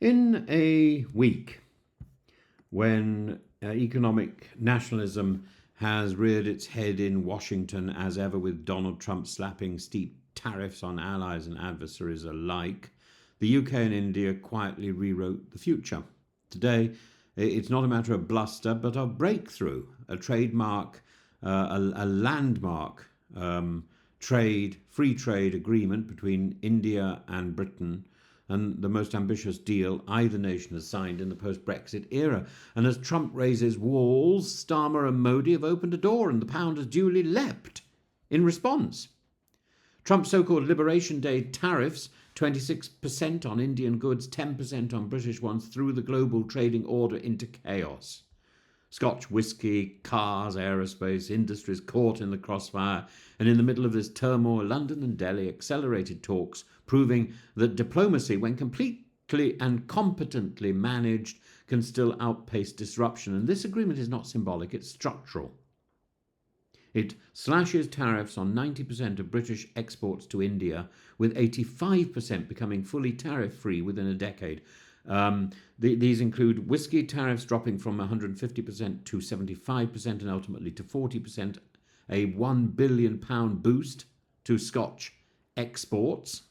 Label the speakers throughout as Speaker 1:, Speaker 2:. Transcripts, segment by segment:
Speaker 1: In a week when economic nationalism has reared its head in Washington as ever, with Donald Trump slapping steep tariffs on allies and adversaries alike, the UK and India quietly rewrote the future. Today, it's not a matter of bluster, but of breakthrough, a trademark, a landmark free trade agreement between India and Britain, and the most ambitious deal either nation has signed in the post-Brexit era. And as Trump raises walls, Starmer and Modi have opened a door, and the pound has duly leapt in response. Trump's so-called Liberation Day tariffs, 26% on Indian goods, 10% on British ones, threw the global trading order into chaos. Scotch whisky, cars, aerospace, industries caught in the crossfire, and in the middle of this turmoil, London and Delhi accelerated talks, proving that diplomacy, when completely and competently managed, can still outpace disruption. And this agreement is not symbolic, it's structural. It slashes tariffs on 90% of British exports to India, with 85% becoming fully tariff-free within a decade. These include whisky tariffs dropping from 150% to 75% and ultimately to 40%, a £1 billion boost to Scotch exports,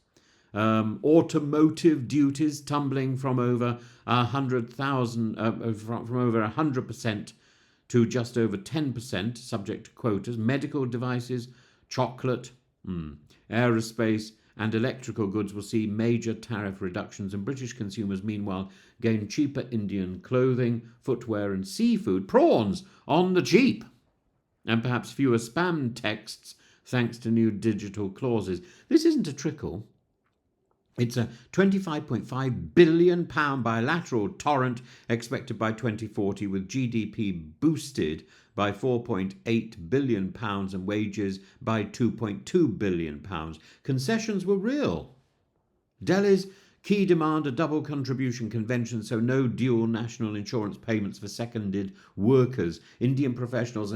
Speaker 1: automotive duties tumbling from over 100% to just over 10%, subject to quotas, medical devices, chocolate, aerospace, and electrical goods will see major tariff reductions, and British consumers, meanwhile, gain cheaper Indian clothing, footwear, and seafood, prawns on the cheap, and perhaps fewer spam texts thanks to new digital clauses. This isn't a trickle. It's a £25.5 billion bilateral torrent expected by 2040, with GDP boosted by £4.8 billion and wages by £2.2 billion. Concessions were real. Delhi's key demand, a double contribution convention, so no dual national insurance payments for seconded workers. Indian professionals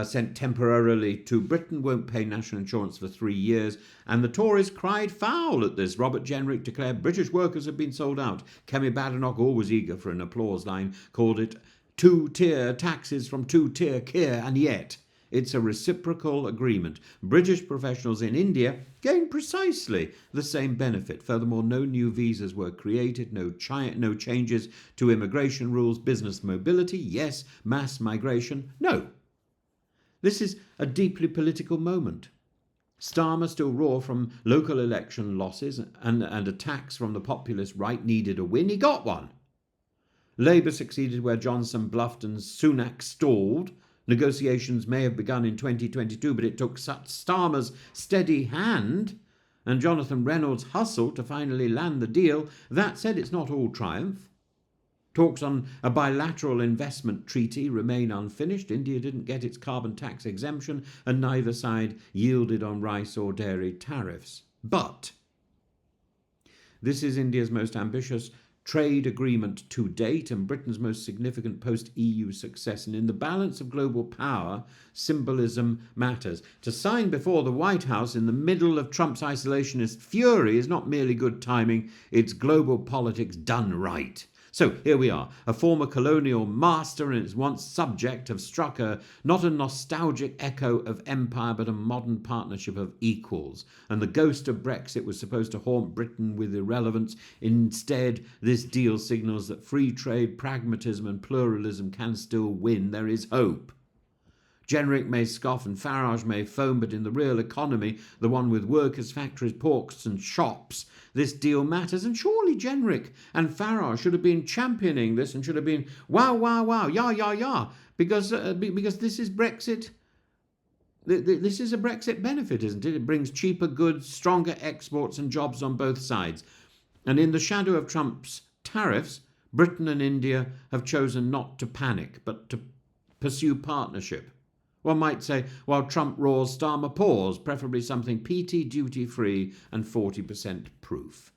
Speaker 1: sent temporarily to Britain won't pay national insurance for 3 years, and the Tories cried foul at this. Robert Jenrick declared British workers have been sold out. Kemi Badenoch, always eager for an applause line, called it two-tier taxes from two-tier care, and yet it's a reciprocal agreement. British professionals in India gain precisely the same benefit. Furthermore, no new visas were created, no changes to immigration rules, business mobility, yes, mass migration, no. This is a deeply political moment. Starmer, still raw from local election losses and attacks from the populist right, needed a win. He got one. Labour succeeded where Johnson bluffed and Sunak stalled. Negotiations may have begun in 2022, but it took Starmer's steady hand and Jonathan Reynolds' hustle to finally land the deal. That said, it's not all triumph. Talks on a bilateral investment treaty remain unfinished. India didn't get its carbon tax exemption, and neither side yielded on rice or dairy tariffs. But this is India's most ambitious trade agreement to date and Britain's most significant post-EU success. And in the balance of global power, symbolism matters. To sign before the White House in the middle of Trump's isolationist fury is not merely good timing, it's global politics done right. So here we are. A former colonial master and its once subject have struck not a nostalgic echo of empire, but a modern partnership of equals. And the ghost of Brexit was supposed to haunt Britain with irrelevance. Instead, this deal signals that free trade, pragmatism and pluralism can still win. There is hope. Jenrick may scoff and Farage may foam, but in the real economy, the one with workers, factories, ports and shops, this deal matters. And surely Jenrick and Farage should have been championing this and should have been wow, wow, wow, yeah, because this is Brexit. This is a Brexit benefit, isn't it? It brings cheaper goods, stronger exports and jobs on both sides. And in the shadow of Trump's tariffs, Britain and India have chosen not to panic, but to pursue partnership. One might say, while Trump roars, Starmer pours, preferably something PT, duty-free and 40% proof.